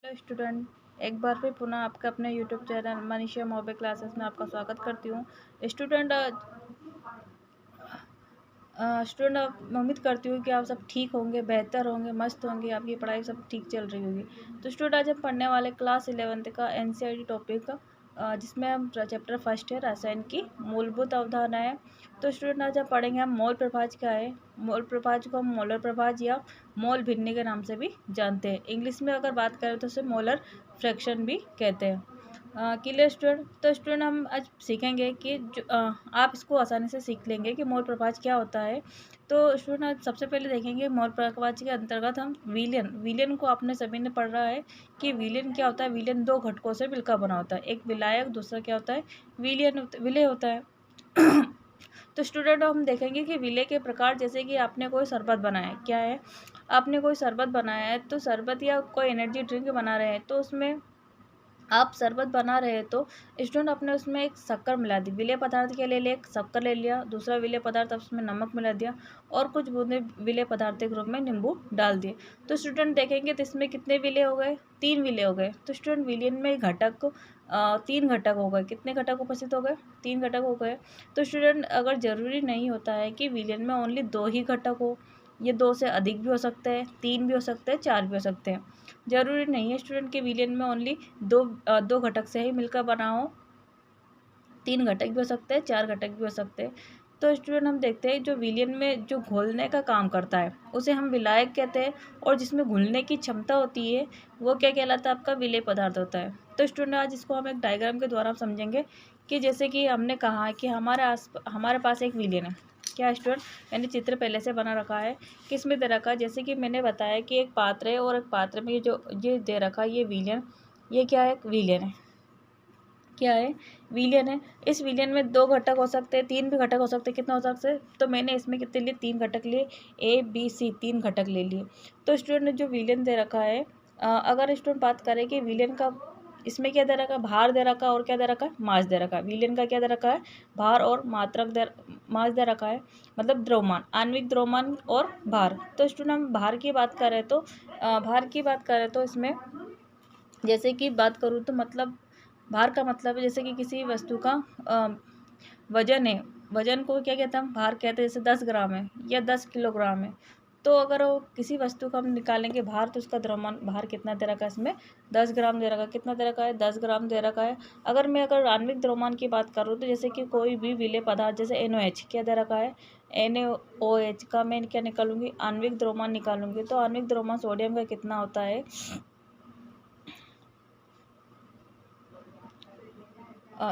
Hello student, एक बार फिर पुनः आपका अपने यूट्यूब चैनल मनीषा मोबे क्लासेस में आपका स्वागत करती हूँ। स्टूडेंट स्टूडेंट उम्मीद करती हूँ कि आप सब ठीक होंगे, बेहतर होंगे, मस्त होंगे, आपकी पढ़ाई सब ठीक चल रही होगी। तो स्टूडेंट आज हम पढ़ने वाले क्लास 11th का एनसीईआरटी टॉपिक जिसमें हम चैप्टर फर्स्ट है रसायन की मूलभूत अवधारणा है। तो स्टूडेंट आज हम पढ़ेंगे हम मोल प्रभाज क्या है। मोल प्रभाज को हम मोलर प्रभाज या मोल भिन्नी के नाम से भी जानते हैं। इंग्लिश में अगर बात करें तो उसे मोलर फ्रैक्शन भी कहते हैं। Clear student. तो स्टूडेंट हम आज सीखेंगे कि आप इसको आसानी से सीख लेंगे कि मोल प्रभाज क्या होता है। तो स्टूडेंट आज सबसे पहले देखेंगे मोल प्रभाज के अंतर्गत हम विलयन को आपने सभी ने पढ़ रहा है कि विलयन क्या होता है। विलयन दो घटकों से मिलकर बना होता है, एक विलायक, दूसरा क्या होता है विलय होता है। तो स्टूडेंट हम देखेंगे कि विलय के प्रकार, जैसे कि आपने कोई शरबत बनाया है, क्या है आपने कोई शरबत बनाया है, तो शरबत या कोई एनर्जी ड्रिंक बना रहे हैं, तो उसमें आप शरबत बना रहे हैं तो स्टूडेंट अपने उसमें एक शक्कर मिला दी। विलेय पदार्थ के लिए एक शक्कर ले लिया, दूसरा विलेय पदार्थ उसमें नमक मिला दिया और कुछ बूंदे विलेय पदार्थ के रूप में नींबू डाल दिए। तो स्टूडेंट देखेंगे तो इसमें कितने विलेय हो गए, 3 विलेय हो गए। तो स्टूडेंट विलयन में घटक 3 घटक हो गए। कितने घटक उपस्थित हो गए, 3 घटक हो गए। तो स्टूडेंट अगर जरूरी नहीं होता है कि विलयन में ओनली 2 ही घटक हो, ये 2 से अधिक भी हो सकते हैं, 3 भी हो सकते हैं, 4 भी हो सकते हैं। जरूरी नहीं है स्टूडेंट के विलयन में ओनली दो घटक से ही मिलकर बना हो, 3 घटक भी हो सकते हैं, 4 घटक भी हो सकते हैं। तो स्टूडेंट हम देखते हैं जो विलयन में जो घोलने का काम करता है उसे हम विलायक कहते हैं, और जिसमें घुलने की क्षमता होती है वो क्या कहलाता है, आपका विलेय पदार्थ होता है। तो स्टूडेंट आज इसको हम एक डायग्राम के द्वारा समझेंगे कि जैसे कि हमने कहा है कि हमारे पास एक विलयन है। क्या स्टूडेंट, मैंने चित्र पहले से बना रखा है, किसमें दे रखा है, जैसे कि मैंने बताया कि एक पात्र है और एक पात्र में ये दे रखा है ये विलयन, ये क्या है, विलयन है। क्या है, विलयन है। इस विलयन में 2 घटक हो सकते हैं, 3 भी घटक हो सकते हैं। कितना हो सकते हैं, तो मैंने इसमें कितने लिए, 3 घटक लिए, A B C 3 घटक ले लिए। तो स्टूडेंट ने जो विलयन दे रखा है, अगर स्टूडेंट बात करें कि विलयन का इसमें क्या दे रखा है, भार दे रखा है और क्या दे रखा है, मास दे रखा है। विलयन का क्या दे रखा है, भार और मास दे रखा है, मतलब द्रव्यमान, आणविक द्रव्यमान और भार। तो स्टूडेंट हम भार की बात करें तो इसमें जैसे कि बात करूँ तो मतलब भार का मतलब है जैसे कि किसी वस्तु का वजन है, वजन को क्या कहते हैं हम, भार कहते हैं। जैसे 10 ग्राम है या 10 किलोग्राम है, तो अगर वो किसी वस्तु का हम निकालेंगे भार, तो उसका द्रव्यमान भार कितना दे रखा है, इसमें 10 ग्राम दे रखा है। कितना दे रखा है, 10 ग्राम दे रखा है। अगर आणविक द्रव्यमान की बात करूँ तो जैसे कि कोई भी विलेय पदार्थ, जैसे NaOH क्या दे रखा है, NaOH का मैं क्या निकालूंगी, आणविक द्रव्यमान निकालूंगी। तो आणविक द्रव्यमान सोडियम का कितना होता है,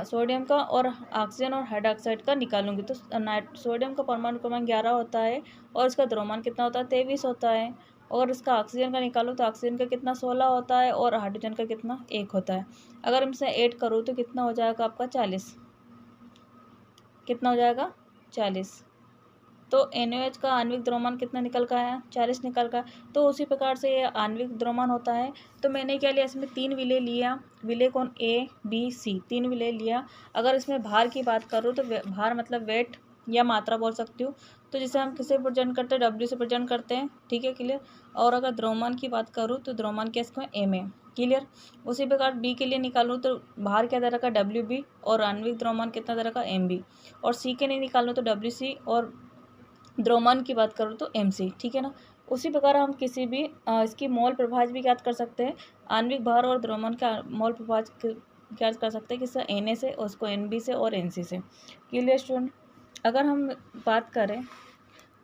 सोडियम का, और ऑक्सीजन और हाइड्रोक्साइड का निकालूंगी। तो सोडियम का परमाणु क्रमांक 11 होता है और इसका द्रव्यमान कितना होता है, 23 होता है। और इसका ऑक्सीजन का निकालूँ तो ऑक्सीजन का कितना, 16 होता है, और हाइड्रोजन का कितना, 1 होता है। अगर इनसे ऐड करूँ तो कितना हो जाएगा आपका, 40। कितना हो जाएगा, 40। तो NaOH का आणविक द्रव्यमान कितना निकल का है, 40 निकल का है। तो उसी प्रकार से ये आणविक द्रव्यमान होता है। तो मैंने क्या लिया, इसमें 3 विलेय लिया, विलेय कौन, A B C 3 विलेय लिया। अगर इसमें भार की बात करूँ तो भार मतलब वेट या मात्रा बोल सकती हूँ। तो जैसे हम किसे प्रेजेंट करते हैं, W से प्रेजेंट करते हैं, ठीक है, क्लियर। और अगर द्रव्यमान की बात करूँ तो द्रव्यमान क्या इसको M है, क्लियर। उसी प्रकार B के लिए निकालूँ तो भार क्या दे रखा है, WB, और आणविक द्रव्यमान कितना दे रखा है, MB। और C के लिए निकालूँ तो WC, और द्रव्यमान की बात करूँ तो MC, ठीक है ना। उसी प्रकार हम किसी भी इसकी मोल प्रभाज भी ज्ञात कर सकते हैं। आणविक भार और द्रव्यमान का मोल प्रभाज ज्ञात कर सकते हैं किससे, Na से, और उसको NB से और NC से। Clear student. अगर हम बात करें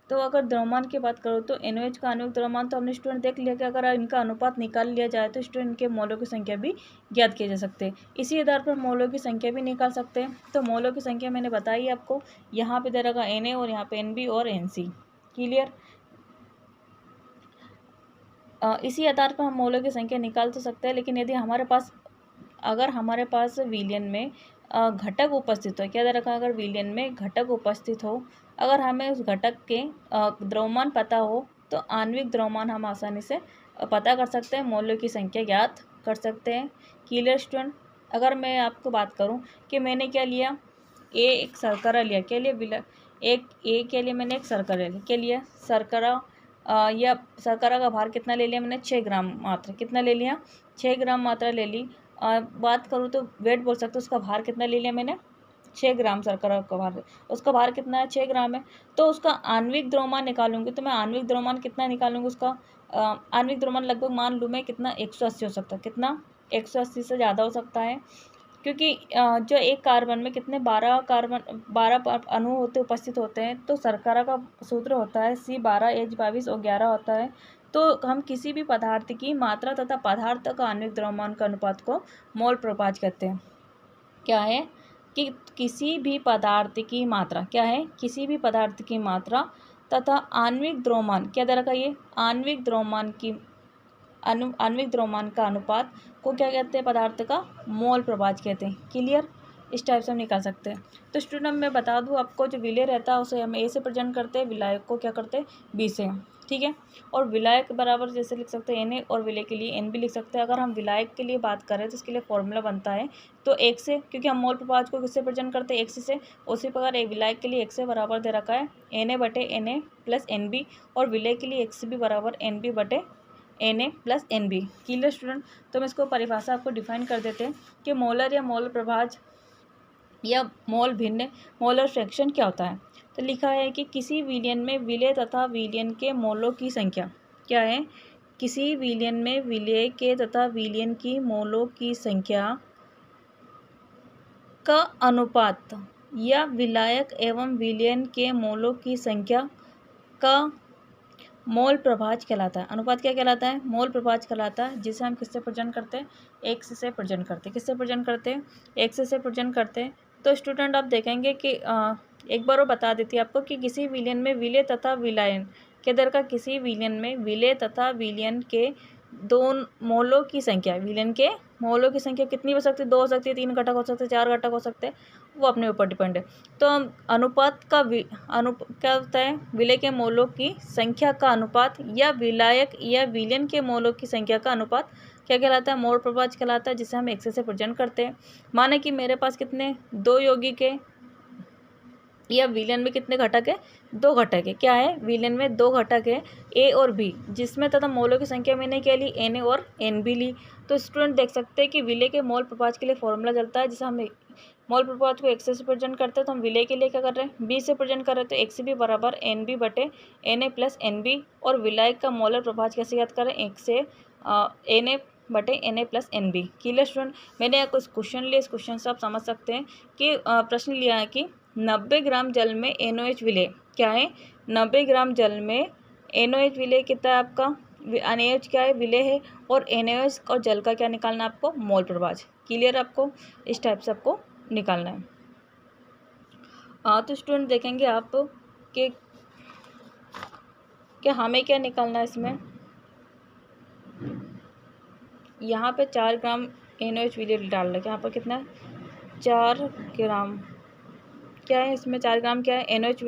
तो अगर द्रव्यमान की बात करूँ तो NaOH का आणविक द्रव्यमान तो हमने स्टूडेंट देख लिया कि अगर इनका अनुपात निकाल लिया जाए तो स्टूडेंट इनके मोलों की संख्या भी ज्ञात किए जा सकते हैं। इसी आधार पर मोलों की संख्या भी निकाल सकते हैं। तो मोलों की संख्या मैंने बताई आपको, यहाँ पे दे रखा Na और यहाँ पे NB और NC, क्लियर। इसी आधार पर हम मोलों की संख्या निकाल तो सकते हैं, लेकिन यदि अगर हमारे पास विलयन में घटक उपस्थित हो, क्या दे रखा है, अगर विलयन में घटक उपस्थित हो, अगर हमें उस घटक के द्रव्यमान पता हो तो आणविक द्रव्यमान हम आसानी से पता कर सकते हैं, मोलों की संख्या ज्ञात कर सकते हैं। Clear student. अगर मैं आपको बात करूं कि मैंने क्या लिया, एक शर्करा लिया, क्या लिया, एक ए के लिए मैंने एक शर्करा लिया, क्या लिया, शर्करा या शर्करा का भार कितना ले लिया मैंने, 6 ग्राम मात्रा, कितना ले लिया, 6 ग्राम मात्रा ले ली। बात करूँ तो वेट बोल सकते हो, उसका भार कितना ले लिया मैंने, 6 ग्राम शर्करा का भार, उसका भार कितना है, 6 ग्राम है। तो उसका आणविक द्रव्यमान निकालूंगी, तो मैं आणविक द्रव्यमान कितना निकालूंगी उसका, आणविक द्रव्यमान लगभग मान लूँ मैं कितना, 180 हो सकता है, कितना, 180 से ज़्यादा हो सकता है, क्योंकि जो एक कार्बन में कितने 12 अणु होते उपस्थित होते हैं। तो शर्करा का सूत्र होता है C12H22O11 होता है। तो हम किसी भी पदार्थ की मात्रा तथा पदार्थ का आणविक द्रव्यमान का अनुपात को मोल प्रभाज कहते हैं। क्या है कि किसी भी पदार्थ की मात्रा, क्या है, किसी भी पदार्थ की मात्रा तथा आणविक द्रव्यमान, क्या दे रखा है ये, आणविक द्रव्यमान की आणविक द्रव्यमान का अनुपात को क्या कहते हैं, पदार्थ का मोल प्रभाज कहते हैं। क्लियर, इस टाइप से हम निकाल सकते हैं। तो स्टूडेंट मैं बता दूं आपको, जो विलय रहता है उसे हम ए से प्रेजेंट करते हैं, विलायक को क्या करते हैं, बी से, ठीक है। और विलायक बराबर जैसे लिख सकते हैं Na, और विलय के लिए एन भी लिख सकते हैं। अगर हम विलायक के लिए बात करें तो इसके लिए फॉर्मूला बनता है तो एक से, क्योंकि हम मोल प्रभाज को किससे प्रेजेंट करते हैं, एक से। उसी प्रकार एक विलायक के लिए एक से बराबर दे रखा है Na/Na प्लस NB, और विलय के लिए एक से भी बराबर NB/Na plus NB। Clear student, तो हम इसको परिभाषा आपको डिफाइन कर देते हैं कि मोलर या मोल प्रभाज या मोल भिन्न, मोलर फ्रैक्शन क्या होता है। तो लिखा है कि किसी विलयन में विलय तथा विलयन के मोलों की संख्या, क्या है, किसी विलयन में विलय के तथा विलयन की मोलों की संख्या का अनुपात या विलायक एवं विलयन के मोलों की संख्या का मोल प्रभाज कहलाता है। अनुपात क्या कहलाता है, मोल प्रभाज कहलाता है, जिसे हम किससे प्रेजेंट करते हैं, एक्स से प्रेजेंट करते हैं। किससे प्रेजेंट करते हैं, एक्स से प्रेजेंट करते हैं। तो स्टूडेंट आप देखेंगे कि एक बार वो बता देती है आपको कि किसी विलयन में विलय तथा विलयन के दर का, किसी विलयन में विलय तथा विलयन के दोनों मोलों की संख्या, विलयन के मोलों की संख्या कितनी हो सकती है, 2 हो सकती है, 3 घटक हो सकते हैं, 4 घटक हो सकते हैं, वो अपने ऊपर डिपेंड है। तो हम अनुपात का क्या होता है, विलय के मोलों की संख्या का अनुपात या विलायक या विलयन के मोलों की संख्या का अनुपात क्या कहलाता है, मोल प्रभाज कहलाता है, जिसे हम एक्स से प्रेजेंट करते हैं। माने कि मेरे पास कितने 2 यौगिक है, या विलयन में कितने घटक है, 2 घटक है। क्या है, विलयन में 2 घटक है, ए और बी, जिसमें तथा मोलों की संख्या मैंने क्या ली, Na और Nb ली। तो स्टूडेंट देख सकते हैं कि विलय के मोल प्रभाज के लिए फॉर्मूला चलता है, जिसे हम मोल प्रभाज को एक्स से प्रेजेंट करते हैं, तो हम विलय के लिए क्या कर रहे हैं, बी से प्रेजेंट कर रहे हैं। तो एक्स बी बराबर NB/Na प्लस NB, और विलायक का मोलर प्रभाज कैसे याद करें, एक से Na/Na plus NB। Clear student, मैंने यहाँ कुछ क्वेश्चन लिए, इस क्वेश्चन से आप समझ सकते हैं कि प्रश्न लिया है कि 90 ग्राम जल में NOH विलय, क्या है, 90 ग्राम जल में NOH विलय कितना है आपका, NaOH क्या है, विलय है, और NaOH और जल का क्या निकालना है आपको, मोल प्रभाज। क्लियर, आपको इस टाइप से आपको निकालना है। तो स्टूडेंट देखेंगे आप कि हमें क्या निकालना है इसमें, यहाँ पे 4 ग्राम NaOH विलय डाल रहे, यहाँ पर कितना है, 4 ग्राम, क्या है इसमें 4 ग्राम क्या है, NaOH